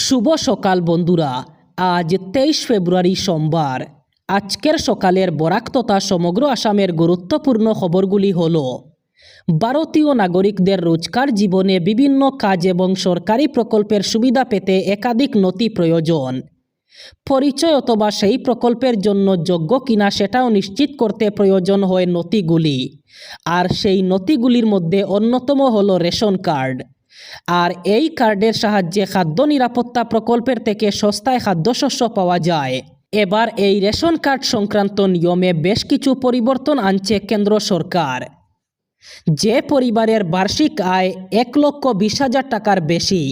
শুভ সকাল বন্ধুরা। আজ 23 ফেব্রুয়ারি সোমবার। আজকের সকালের বরাক তথা সমগ্র আসামের গুরুত্বপূর্ণ খবরগুলি হল: ভারতীয় নাগরিকদের রোজকার জীবনে বিভিন্ন কাজ এবং সরকারি প্রকল্পের সুবিধা পেতে একাধিক নথি প্রয়োজন। পরিচয় অথবা সেই প্রকল্পের জন্য যোগ্য কিনা সেটাও নিশ্চিত করতে প্রয়োজন হয় নথিগুলি। আর সেই নথিগুলির মধ্যে অন্যতম হল রেশন কার্ড। আর এই কার্ডের সাহায্যে খাদ্য নিরাপত্তা প্রকল্পের থেকে সস্তায় খাদ্যশস্য পাওয়া যায়। এবার এই রেশন কার্ড সংক্রান্ত নিয়মে বেশ কিছু পরিবর্তন আনছে কেন্দ্র সরকার। যে পরিবারের বার্ষিক আয় 1,20,000 টাকার বেশি,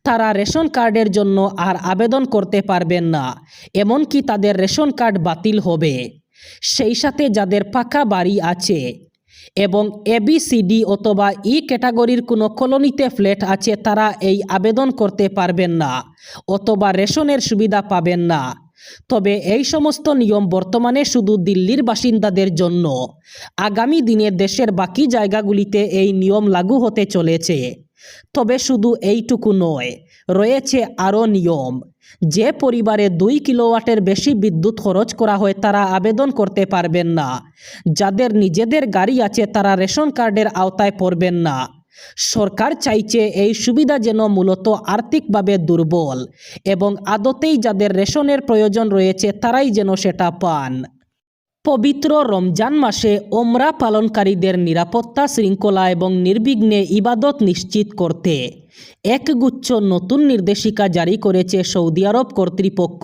তারা রেশন কার্ডের জন্য আর আবেদন করতে পারবেন না, এমনকি তাদের রেশন কার্ড বাতিল হবে। সেই সাথে যাদের পাকা বাড়ি আছে এবং ABCD অথবা ই ক্যাটাগরির কোনো কলোনিতে ফ্ল্যাট আছে, তারা এই আবেদন করতে পারবেন না অথবা রেশনের সুবিধা পাবেন না। তবে এই সমস্ত নিয়ম বর্তমানে শুধু দিল্লির বাসিন্দাদের জন্য। আগামী দিনে দেশের বাকি জায়গাগুলিতে এই নিয়ম লাগু হতে চলেছে। তবে শুধু এইটুকু নয়, রয়েছে আরও নিয়ম। যে পরিবারে 2 কিলোওয়াটের বেশি বিদ্যুৎ খরচ করা হয়, তারা আবেদন করতে পারবেন না। যাদের নিজেদের গাড়ি আছে, তারা রেশন কার্ডের আওতায় পড়বেন না। সরকার চাইছে এই সুবিধা যেন মূলত আর্থিকভাবে দুর্বল এবং আদতেই যাদের রেশনের প্রয়োজন রয়েছে, তারাই যেন সেটা পান। পবিত্র রমজান মাসে ওমরা পালনকারীদের নিরাপত্তা, শৃঙ্খলা এবং নির্বিঘ্নে ইবাদত নিশ্চিত করতে একগুচ্ছ নতুন নির্দেশিকা জারি করেছে সৌদি আরব কর্তৃপক্ষ।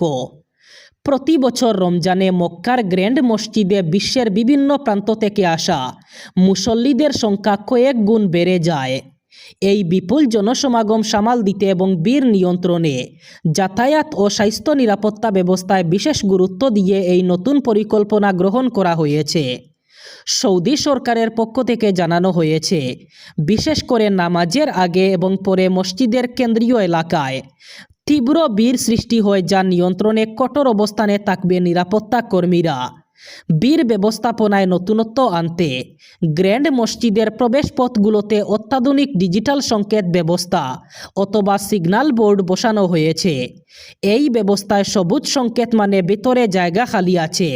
প্রতি বছর রমজানে মক্কার গ্র্যান্ড মসজিদে বিশ্বের বিভিন্ন প্রান্ত থেকে আসা মুসল্লিদের সংখ্যা কয়েক গুণ বেড়ে যায়। এই বিপুল জনসমাগম সামাল দিতে এবং ভিড় নিয়ন্ত্রণে যাতায়াত ও স্বাস্থ্য নিরাপত্তা ব্যবস্থায় বিশেষ গুরুত্ব দিয়ে এই নতুন পরিকল্পনা গ্রহণ করা হয়েছে। সৌদি সরকারের পক্ষ থেকে জানানো হয়েছে, বিশেষ করে নামাজের আগে এবং পরে মসজিদের কেন্দ্রীয় এলাকায় তীব্র ভিড় সৃষ্টি হয়, যা নিয়ন্ত্রণে কঠোর অবস্থানে থাকবে নিরাপত্তা কর্মীরা। ভিড় ব্যবস্থাপনায় নতুনত্ব আনতে গ্র্যান্ড মসজিদের প্রবেশপথগুলোতে অত্যাধুনিক ডিজিটাল সংকেত ব্যবস্থা অথবা সিগন্যাল বোর্ড বসানো হয়েছে। এই ব্যবস্থায় সবুজ সংকেত মানে ভিতরে জায়গা খালি আছে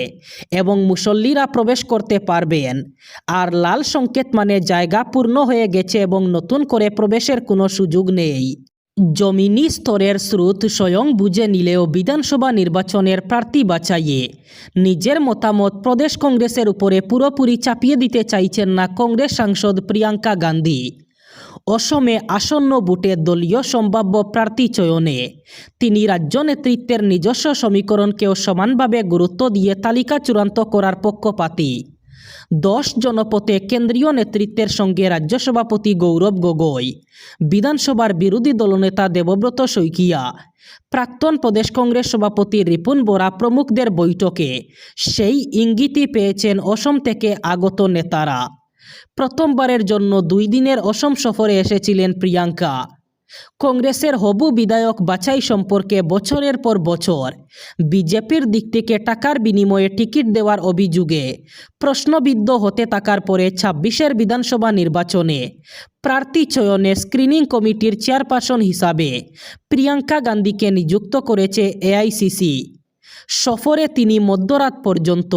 এবং মুসল্লিরা প্রবেশ করতে পারবেন, আর লাল সংকেত মানে জায়গা পূর্ণ হয়ে গেছে এবং নতুন করে প্রবেশের কোনো সুযোগ নেই। জমিনি স্তরের স্রোত স্বয়ং বুঝে নিলেও বিধানসভা নির্বাচনের প্রার্থী বাছাইয়ে নিজের মতামত প্রদেশ কংগ্রেসের উপরে পুরোপুরি চাপিয়ে দিতে চাইছেন না কংগ্রেস সাংসদ প্রিয়াঙ্কা গান্ধী। অসমে আসন্ন ভোটে দলীয় সম্ভাব্য প্রার্থী চয়নে তিনি রাজ্য নেতৃত্বের নিজস্ব সমীকরণকেও সমানভাবে গুরুত্ব দিয়ে তালিকা চূড়ান্ত করার পক্ষপাতী। 10 জনপথে কেন্দ্রীয় নেতৃত্বের সঙ্গে রাজ্য সভাপতি গৌরব গগৈ, বিধানসভার বিরোধী দলনেতা দেবব্রত শইকিয়া, প্রাক্তন প্রদেশ কংগ্রেস সভাপতি রিপুন বোরা প্রমুখদের বৈঠকে সেই ইঙ্গিতই পেয়েছেন অসম থেকে আগত নেতারা। প্রথমবারের জন্য 2 দিনের অসম সফরে এসেছিলেন প্রিয়াঙ্কা। কংগ্রেসের হবু বিধায়ক বাছাই সম্পর্কে বছরের পর বছর বিজেপির দিক থেকে টাকার বিনিময়ে টিকিট দেওয়ার অভিযোগে প্রশ্নবিদ্ধ হতে থাকার পরে 26-এর বিধানসভা নির্বাচনে প্রার্থী চয়নে স্ক্রিনিং কমিটির চেয়ারপারসন হিসাবে প্রিয়াঙ্কা গান্ধীকে নিযুক্ত করেছে AICC। সফরে তিনি মধ্যরাত পর্যন্ত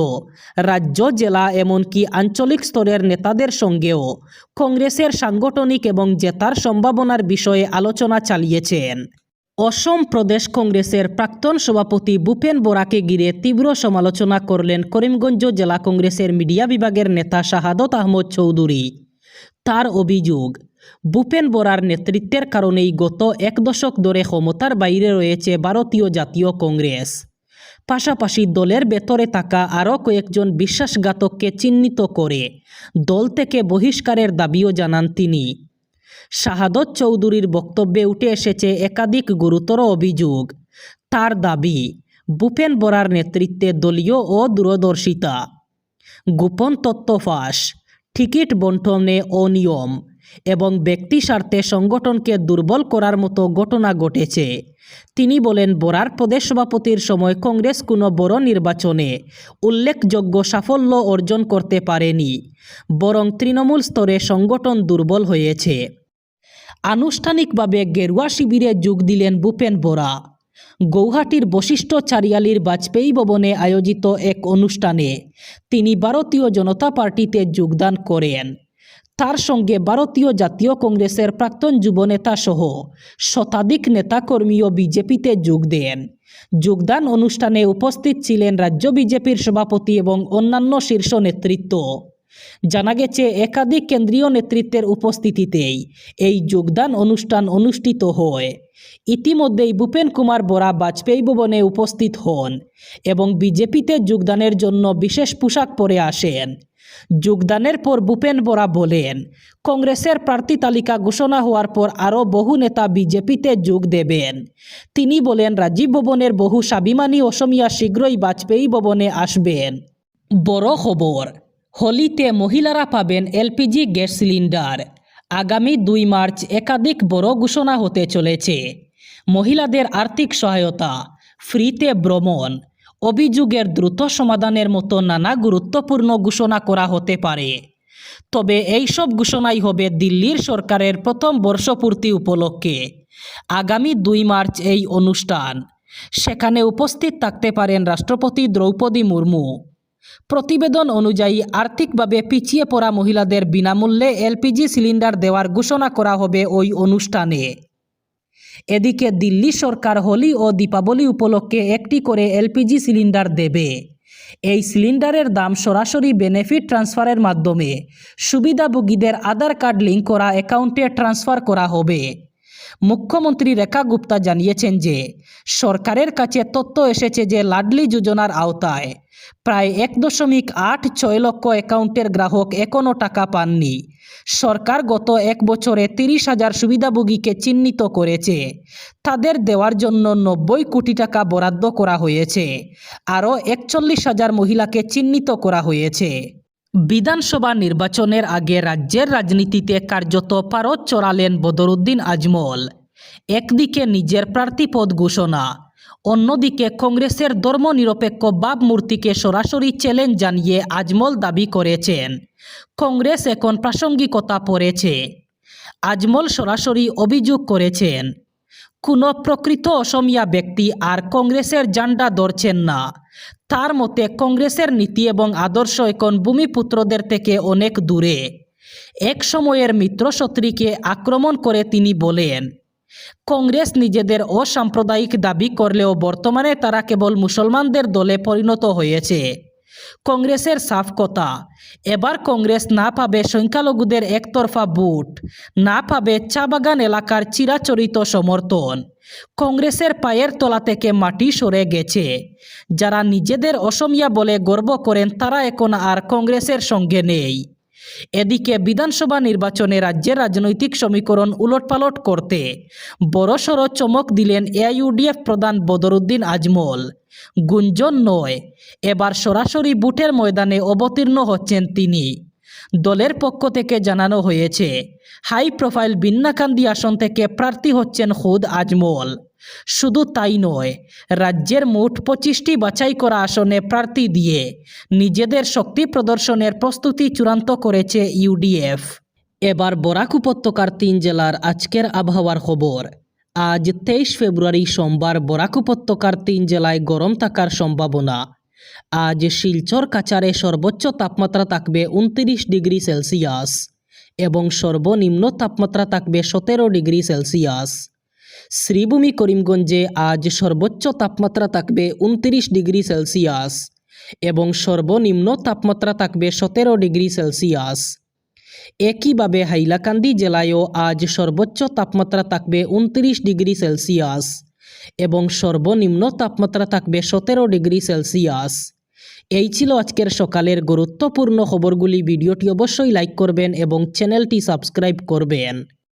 রাজ্য, জেলা এমনকি আঞ্চলিক স্তরের নেতাদের সঙ্গেও কংগ্রেসের সাংগঠনিক এবং জেতার সম্ভাবনার বিষয়ে আলোচনা চালিয়েছেন। অসম প্রদেশ কংগ্রেসের প্রাক্তন সভাপতি ভূপেন বোরাকে ঘিরে তীব্র সমালোচনা করলেন করিমগঞ্জ জেলা কংগ্রেসের মিডিয়া বিভাগের নেতা শাহাদত আহমদ চৌধুরী। তার অভিযোগ, ভূপেন বোরার নেতৃত্বের কারণেই গত 1 দশক ধরে ক্ষমতার বাইরে রয়েছে ভারতীয় জাতীয় কংগ্রেস। পাশাপাশি দলের ভেতরে থাকা আরও কয়েকজন বিশ্বাসঘাতককে চিহ্নিত করে দল থেকে বহিষ্কারের দাবিও জানান তিনি। শাহাদত চৌধুরীর বক্তব্যে উঠে এসেছে একাধিক গুরুতর অভিযোগ। তার দাবি, ভূপেন বোরার নেতৃত্বে দলীয় অদূরদর্শিতা, গোপন তথ্য ফাঁস, টিকিট বণ্টনে অনিয়ম এবং ব্যক্তি স্বার্থে সংগঠনকে দুর্বল করার মতো ঘটনা ঘটেছে। তিনি বলেন, বোরার প্রদেশ সভাপতির সময় কংগ্রেস কোনো বড় নির্বাচনে উল্লেখযোগ্য সাফল্য অর্জন করতে পারেনি, বরং তৃণমূল স্তরে সংগঠন দুর্বল হয়েছে। আনুষ্ঠানিকভাবে গেরুয়া শিবিরে যোগ দিলেন ভূপেন বরা। গৌহাটির বশিষ্ঠ চারিয়ালির বাজপেয়ী ভবনে আয়োজিত এক অনুষ্ঠানে তিনি ভারতীয় জনতা পার্টিতে যোগদান করেন। তার সঙ্গে ভারতীয় জাতীয় কংগ্রেসের প্রাক্তন যুবনেতা সহ শতাধিক নেতাকর্মীও বিজেপিতে যোগ দেন। যোগদান অনুষ্ঠানে উপস্থিত ছিলেন রাজ্য বিজেপির সভাপতি এবং অন্যান্য শীর্ষ নেতৃত্ব। জানা গেছে, একাধিক কেন্দ্রীয় নেতৃত্বের উপস্থিতিতেই এই যোগদান অনুষ্ঠান অনুষ্ঠিত হয়। ইতিমধ্যেই ভূপেন কুমার বরা বাজপেয়ী ভবনে উপস্থিত হন এবং বিজেপিতে যোগদানের জন্য বিশেষ পোশাক পরে আসেন। যোগদানের পর ভূপেন বরা বলেন, কংগ্রেসের প্রার্থী তালিকা ঘোষণা হওয়ার পর আরও বহু নেতা বিজেপিতে যোগ দেবেন। তিনি বলেন, রাজীব ভবনের বহু স্বাভিমানী অসমিয়া শীঘ্রই বাজপেয়ী ভবনে আসবেন। বড় খবর, হোলিতে মহিলারা পাবেন এলপিজি গ্যাস সিলিন্ডার। আগামী 2 মার্চ একাধিক বড় ঘোষণা হতে চলেছে। মহিলাদের আর্থিক সহায়তা, ফ্রিতে ভ্রমণ, অভিযোগের দ্রুত সমাধানের মতো নানা গুরুত্বপূর্ণ ঘোষণা করা হতে পারে। তবে এই সব ঘোষণাই হবে দিল্লির সরকারের প্রথম বর্ষপূর্তি উপলক্ষে। আগামী 2 মার্চ এই অনুষ্ঠান। সেখানে উপস্থিত থাকতে পারেন রাষ্ট্রপতি দ্রৌপদী মুর্মু। প্রতিবেদন অনুযায়ী আর্থিকভাবে পিছিয়ে পড়া মহিলাদের বিনামূল্যে এলপিজি সিলিন্ডার দেওয়ার ঘোষণা করা হবে ওই অনুষ্ঠানে। এদিকে দিল্লি সরকার হোলি ও দীপাবলি উপলক্ষে একটি করে এলপিজি সিলিন্ডার দেবে। এই সিলিন্ডারের দাম সরাসরি বেনিফিট ট্রান্সফারের মাধ্যমে সুবিধাভোগীদের আধার কার্ড লিঙ্ক করা অ্যাকাউন্টে ট্রান্সফার করা হবে। মুখ্যমন্ত্রী রেখা গুপ্তা জানিয়েছেন যে সরকারের কাছে তথ্য এসেছে যে লাডলি যোজনার আওতায় প্রায় 1.86 লক্ষ অ্যাকাউন্টের গ্রাহক এখনও টাকা পাননি। সরকার গত 1 বছরে 30,000 সুবিধাভোগীকে চিহ্নিত করেছে। তাদের দেওয়ার জন্য 90 কোটি টাকা বরাদ্দ করা হয়েছে। আরও 41,000 মহিলাকে চিহ্নিত করা হয়েছে। বিধানসভা নির্বাচনের আগে রাজ্যের রাজনীতিতে কার্যত পারদ চড়ালেন বদরুদ্দিন আজমল। একদিকে নিজের প্রার্থীপদ ঘোষণা, অন্যদিকে কংগ্রেসের ধর্মনিরপেক্ষ ভাবমূর্তিকে সরাসরি চ্যালেঞ্জ জানিয়ে আজমল দাবি করেছেন কংগ্রেস এখন প্রাসঙ্গিকতা পড়েছে। আজমল সরাসরি অভিযোগ করেছেন, কোনো প্রকৃত অসমিয়া ব্যক্তি আর কংগ্রেসের ঝান্ডা ধরছেন না। তার মতে কংগ্রেসের নীতি এবং আদর্শ এখন ভূমিপুত্রদের থেকে অনেক দূরে। এক সময়ের মিত্রশত্রুকে আক্রমণ করে তিনি বলেন, কংগ্রেস নিজেদের অসাম্প্রদায়িক দাবি করলেও বর্তমানে তারা কেবল মুসলমানদের দলে পরিণত হয়েছে। কংগ্রেসের সাফ কথা, এবার কংগ্রেস না পাবে সংখ্যালঘুদের একতরফা ভোট, না পাবে চা বাগান এলাকার চিরাচরিত সমর্থন। কংগ্রেসের পায়ের তলা থেকে মাটি সরে গেছে। যারা নিজেদের অসমিয়া বলে গর্ব করেন তারা এখন আর কংগ্রেসের সঙ্গে নেই। এদিকে বিধানসভা নির্বাচনে রাজ্যের রাজনৈতিক সমীকরণ উলটপালট করতে বড়সড় চমক দিলেন এআইইউডিএফ প্রধান বদরুদ্দিন আজমল। গুঞ্জন নয়, এবার সরাসরি বুথের ময়দানে অবতীর্ণ হচ্ছেন তিনি। দলের পক্ষ থেকে জানানো হয়েছে, হাই প্রোফাইল বিন্নাকান্দি আসন থেকে প্রার্থী হচ্ছেন খুদ আজমল। শুধু তাই নয়, রাজ্যের মোট 25টি বাছাই করা আসনে প্রার্থী দিয়ে নিজেদের শক্তি প্রদর্শনের প্রস্তুতি চূড়ান্ত করেছে ইউডিএফ। এবার বরাক উপত্যকার 3 জেলার আজকের আবহাওয়ার খবর। আজ 23 ফেব্রুয়ারি সোমবার বরাক উপত্যকার 3 জেলায় গরম থাকার সম্ভাবনা। আজ শিলচর কাছাড়ে সর্বোচ্চ তাপমাত্রা থাকবে 29 ডিগ্রি সেলসিয়াস এবং সর্বনিম্ন তাপমাত্রা থাকবে 17 ডিগ্রি সেলসিয়াস। শ্রীভূমি করিমগঞ্জে আজ সর্বোচ্চ তাপমাত্রা থাকবে 29 ডিগ্রি সেলসিয়াস এবং সর্বনিম্ন তাপমাত্রা থাকবে 17 ডিগ্রি সেলসিয়াস। একইভাবে হাইলাকান্দি জেলায়ও আজ সর্বোচ্চ তাপমাত্রা থাকবে 29 ডিগ্রি সেলসিয়াস এবং সর্বনিম্ন তাপমাত্রা থাকবে 17 ডিগ্রি সেলসিয়াস। এই ছিল আজকের সকালের গুরুত্বপূর্ণ খবরগুলি। ভিডিওটি অবশ্যই লাইক করবেন এবং চ্যানেলটি সাবস্ক্রাইব করবেন।